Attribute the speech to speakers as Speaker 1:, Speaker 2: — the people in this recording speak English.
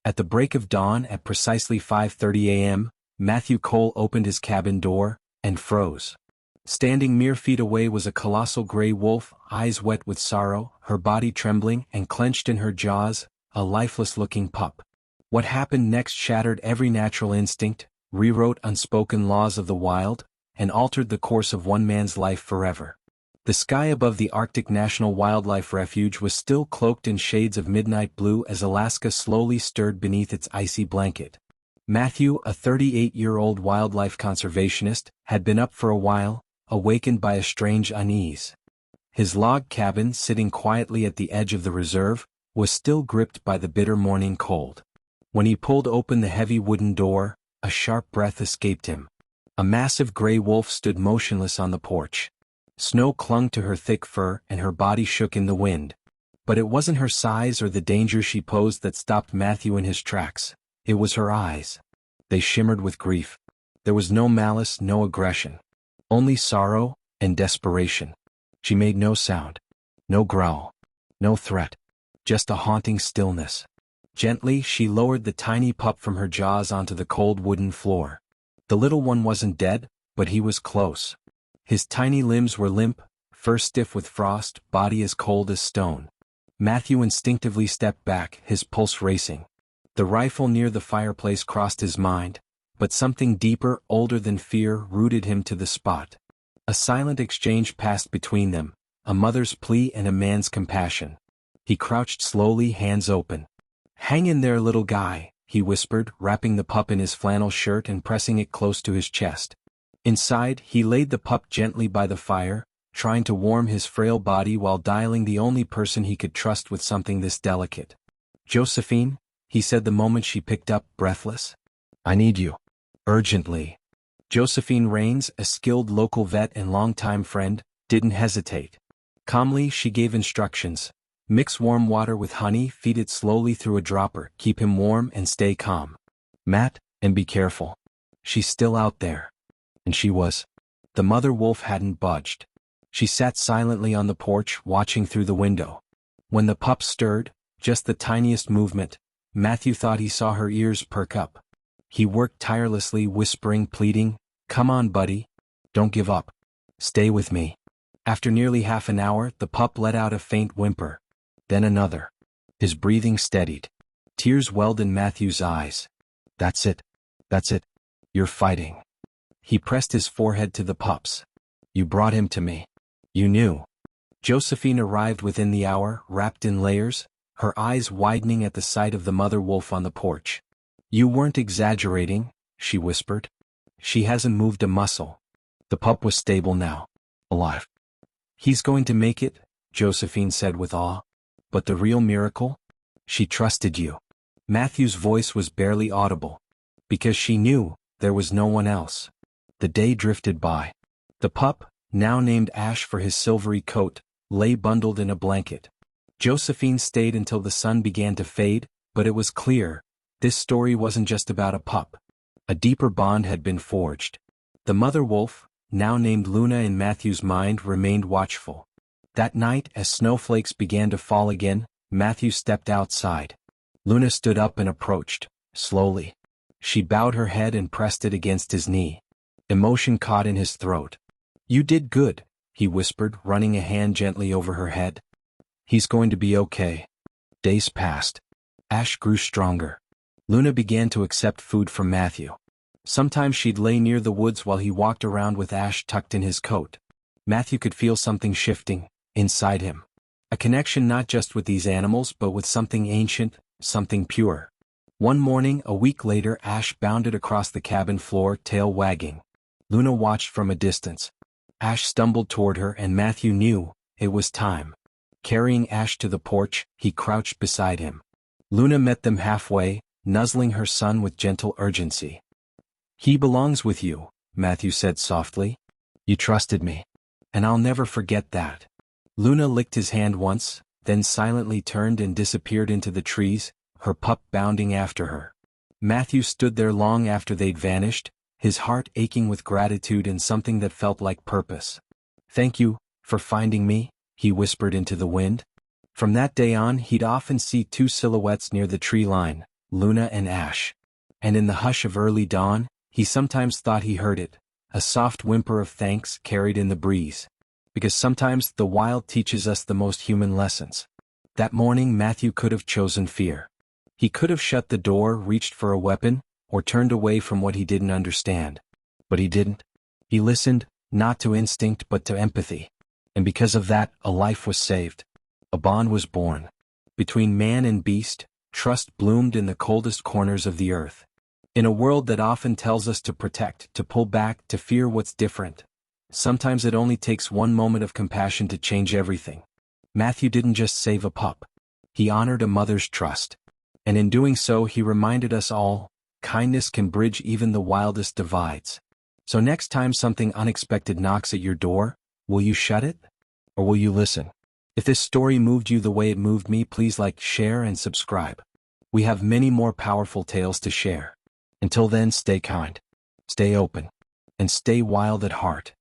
Speaker 1: At the break of dawn at precisely 5:30 a.m., Matthew Cole opened his cabin door and froze. Standing mere feet away was a colossal gray wolf, eyes wet with sorrow, her body trembling and clenched in her jaws, a lifeless-looking pup. What happened next shattered every natural instinct, rewrote unspoken laws of the wild, and altered the course of one man's life forever. The sky above the Arctic National Wildlife Refuge was still cloaked in shades of midnight blue as Alaska slowly stirred beneath its icy blanket. Matthew, a 38-year-old wildlife conservationist, had been up for a while, awakened by a strange unease. His log cabin, sitting quietly at the edge of the reserve, was still gripped by the bitter morning cold. When he pulled open the heavy wooden door, a sharp breath escaped him. A massive gray wolf stood motionless on the porch. Snow clung to her thick fur and her body shook in the wind. But it wasn't her size or the danger she posed that stopped Matthew in his tracks. It was her eyes. They shimmered with grief. There was no malice, no aggression. Only sorrow and desperation. She made no sound. No growl. No threat. Just a haunting stillness. Gently, she lowered the tiny pup from her jaws onto the cold wooden floor. The little one wasn't dead, but he was close. His tiny limbs were limp, fur stiff with frost, body as cold as stone. Matthew instinctively stepped back, his pulse racing. The rifle near the fireplace crossed his mind, but something deeper, older than fear, rooted him to the spot. A silent exchange passed between them, a mother's plea and a man's compassion. He crouched slowly, hands open. "Hang in there, little guy," he whispered, wrapping the pup in his flannel shirt and pressing it close to his chest. Inside, he laid the pup gently by the fire, trying to warm his frail body while dialing the only person he could trust with something this delicate. "Josephine," he said the moment she picked up, breathless. "I need you. Urgently." Josephine Raines, a skilled local vet and longtime friend, didn't hesitate. Calmly, she gave instructions. "Mix warm water with honey, feed it slowly through a dropper, keep him warm and stay calm. Matt, and be careful. She's still out there." And she was. The mother wolf hadn't budged. She sat silently on the porch, watching through the window. When the pup stirred, just the tiniest movement, Matthew thought he saw her ears perk up. He worked tirelessly, whispering, pleading, "Come on, buddy. Don't give up. Stay with me." After nearly half an hour, the pup let out a faint whimper. Then another. His breathing steadied. Tears welled in Matthew's eyes. "That's it. That's it. You're fighting." He pressed his forehead to the pup's. "You brought him to me. You knew." Josephine arrived within the hour, wrapped in layers, her eyes widening at the sight of the mother wolf on the porch. "You weren't exaggerating," she whispered. "She hasn't moved a muscle." The pup was stable now. Alive. "He's going to make it," Josephine said with awe. "But the real miracle? She trusted you." Matthew's voice was barely audible. Because she knew there was no one else. The day drifted by. The pup, now named Ash for his silvery coat, lay bundled in a blanket. Josephine stayed until the sun began to fade, but it was clear, this story wasn't just about a pup. A deeper bond had been forged. The mother wolf, now named Luna in Matthew's mind, remained watchful. That night, as snowflakes began to fall again, Matthew stepped outside. Luna stood up and approached, slowly. She bowed her head and pressed it against his knee. Emotion caught in his throat. "You did good," he whispered, running a hand gently over her head. "He's going to be okay." Days passed. Ash grew stronger. Luna began to accept food from Matthew. Sometimes she'd lay near the woods while he walked around with Ash tucked in his coat. Matthew could feel something shifting inside him. A connection not just with these animals but with something ancient, something pure. One morning, a week later, Ash bounded across the cabin floor, tail wagging. Luna watched from a distance. Ash stumbled toward her and Matthew knew it was time. Carrying Ash to the porch, he crouched beside him. Luna met them halfway, nuzzling her son with gentle urgency. "He belongs with you," Matthew said softly. "You trusted me. And I'll never forget that." Luna licked his hand once, then silently turned and disappeared into the trees, her pup bounding after her. Matthew stood there long after they'd vanished, his heart aching with gratitude and something that felt like purpose. "Thank you for finding me," he whispered into the wind. From that day on, he'd often see two silhouettes near the tree line, Luna and Ash. And in the hush of early dawn, he sometimes thought he heard it, a soft whimper of thanks carried in the breeze. Because sometimes the wild teaches us the most human lessons. That morning Matthew could have chosen fear. He could have shut the door, reached for a weapon, or turned away from what he didn't understand. But he didn't. He listened, not to instinct but to empathy. And because of that, a life was saved. A bond was born. Between man and beast, trust bloomed in the coldest corners of the earth. In a world that often tells us to protect, to pull back, to fear what's different, sometimes it only takes one moment of compassion to change everything. Matthew didn't just save a pup. He honored a mother's trust. And in doing so he reminded us all, kindness can bridge even the wildest divides. So next time something unexpected knocks at your door, will you shut it? Or will you listen? If this story moved you the way it moved me, please like, share, and subscribe. We have many more powerful tales to share. Until then, stay kind, stay open, and stay wild at heart.